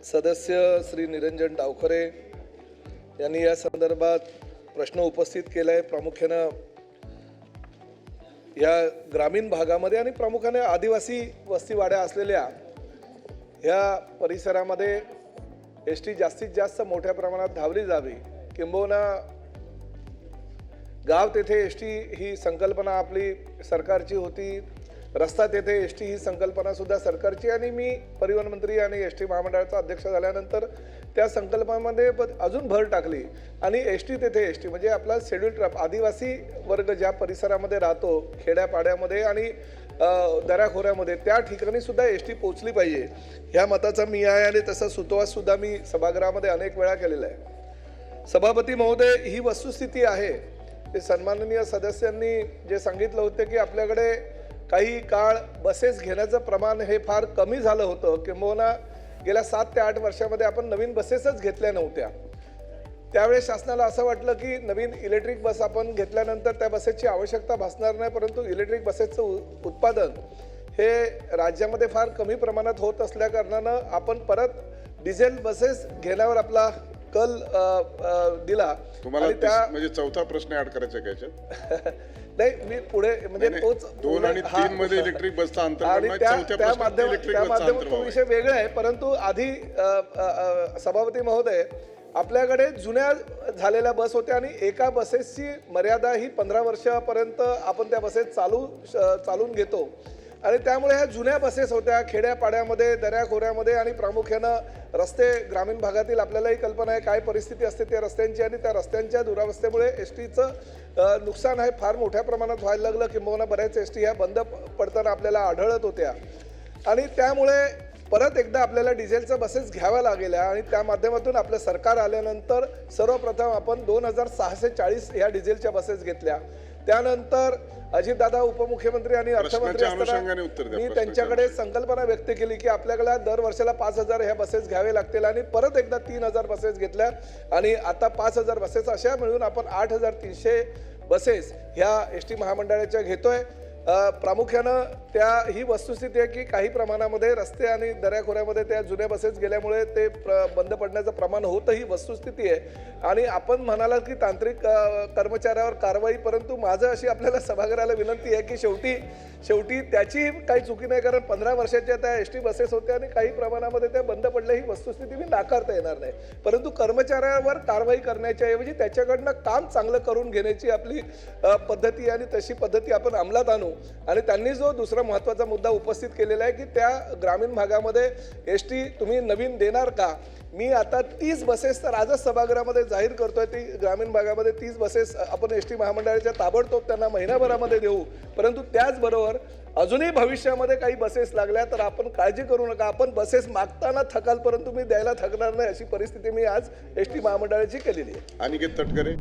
सदस्य श्री निरंजन डावखरे यांनी या संदर्भात प्रश्न उपस्थित केला आहे। प्रामुख्याने या ग्रामीण भागामध्ये आणि प्रामुख्याने आदिवासी वस्तीवाड्या असलेल्या या परिसरामध्ये एसटी जास्तीत जास्त मोठ्या प्रमाणात धावली जावी, किंबहुना गाव तेथे एसटी ही संकल्पना आपली सरकारची होती, रस्ता तेथे एसटी ही संकल्पना सुद्धा सरकारची, आणि मी परिवहन मंत्री आणि एसटी महामंडळाचा अध्यक्ष झाल्यानंतर त्या संकल्पनेमध्ये अजून भर टाकली आणि एसटी तेथे एसटी म्हणजे आपला शेड्यूल ट्राईब आदिवासी वर्ग ज्या परिसरामध्ये राहतो, खेड्यापाड्यामध्ये आणि दऱ्याखोऱ्यामध्ये, त्या ठिकाणी सुद्धा एसटी पोहोचली पाहिजे ह्या मताचा मी आहे आणि तसा सुतोवाच सुद्धा मी सभागृहामध्ये अनेक वेळा केलेला आहे। सभापती महोदय, ही वस्तुस्थिती आहे। ते सन्माननीय सदस्यांनी जे सांगितलं होतं की आपल्याकडे काही काळ बसेस घेण्याचं प्रमाण हे फार कमी झालं होतं, किंबहुना गेल्या 7 ते 8 वर्षामध्ये आपण नवीन बसेसच घेतल्या नव्हत्या। त्यावेळेस शासनाला असं वाटलं की नवीन इलेक्ट्रिक बस आपण घेतल्यानंतर त्या बसेसची आवश्यकता भासणार नाही, परंतु इलेक्ट्रिक बसेसचं उत्पादन हे राज्यामध्ये फार कमी प्रमाणात होत असल्याकारणानं आपण परत डिझेल बसेस घेण्यावर आपला कल दिला। तुम्हाला त्या म्हणजे चौथा प्रश्न ऍड करायचा आहे याच्यात? नाही, मी पुढे म्हणजे तोच 2 आणि 3 मध्ये इलेक्ट्रिक बसचा अंतर आणि त्या माध्यमातून तो विषय वेगळा आहे। परंतु आधी सभापती महोदय, आपल्याकडे जुन्या झालेल्या बस होत्या आणि एका बसेसची मर्यादा ही 15 वर्षापर्यंत आपण त्या बसेस चालून घेतो, आणि त्यामुळे ह्या जुन्या बसेस होत्या खेड्यापाड्यामध्ये, दऱ्याखोऱ्यामध्ये, आणि प्रामुख्यानं रस्ते ग्रामीण भागातील आपल्यालाही कल्पना आहे काय परिस्थिती असते त्या रस्त्यांची, आणि त्या रस्त्यांच्या दुरावस्थेमुळे एसटीचं नुकसान आहे फार मोठ्या प्रमाणात व्हायला लागलं, किंबहुना बऱ्याच एसटी ह्या बंद पडताना आपल्याला आढळत होत्या, आणि त्यामुळे परत एकदा आपल्याला डिझेलच्या बसेस घ्याव्या लागल्या, आणि त्या माध्यमातून आपलं सरकार आल्यानंतर सर्वप्रथम आपण 2640 ह्या डिझेलच्या बसेस घेतल्या। त्यानंतर अजितदादा उपमुख्यमंत्री आणि अर्थमंत्री असताना मी त्यांच्याकडे संकल्पना व्यक्त केली की आपल्याला दर वर्षाला 5000 ह्या बसेस घ्यावे लागतील, आणि परत एकदा 3000 बसेस घेतल्या, आणि आता 5000 बसेस अशा मिळून आपण 8300 बसेस ह्या एसटी महामंडळाच्या घेतोय। प्रामुख्यानं ही वस्तुस्थिती आहे की काही प्रमाणामध्ये रस्ते आणि दऱ्याखोऱ्यामध्ये त्या जुन्या बसेस गेल्यामुळे ते बंद पडण्याचं प्रमाण होतं, ही वस्तुस्थिती आहे। आणि आपण म्हणाला की तांत्रिक कर्मचाऱ्यावर कारवाई, परंतु माझं अशी आपल्याला सभागृहाला विनंती आहे की शेवटी त्याची काही चुकी नाही, कारण 15 वर्षाच्या त्या एसटी बसेस होत्या आणि काही प्रमाणामध्ये त्या बंद पडल्या, ही वस्तुस्थिती मी नाकारता येणार नाही, परंतु कर्मचाऱ्यावर कारवाई करण्याच्या ऐवजी त्याच्याकडनं काम चांगलं करून घेण्याची आपली पद्धती, आणि तशी पद्धती आपण अंमलात आणू। आणि त्यांनी जो दुसरा महत्त्वाचा मुद्दा उपस्थित केलेला आहे की त्या ग्रामीण भागामध्ये एसटी तुम्ही नवीन देणार का? मी आता 30 बसेस तर आजच सभागृहामध्ये जाहीर करतोय, ती ग्रामीण भागामध्ये 30 बसेस आपण एसटी महामंडळाच्या ताबडतोब त्यांना महिनाभरामध्ये देऊ, परंतु त्याचबरोबर अजूनही भविष्यामध्ये काही बसेस लागल्या तर आपण काळजी करू नका, आपण बसेस मागताना थकाल परंतु मी द्यायला थकणार नाही, अशी परिस्थिती मी आज एसटी महामंडळाची केलेली आहे। अनिकेत तटकरे.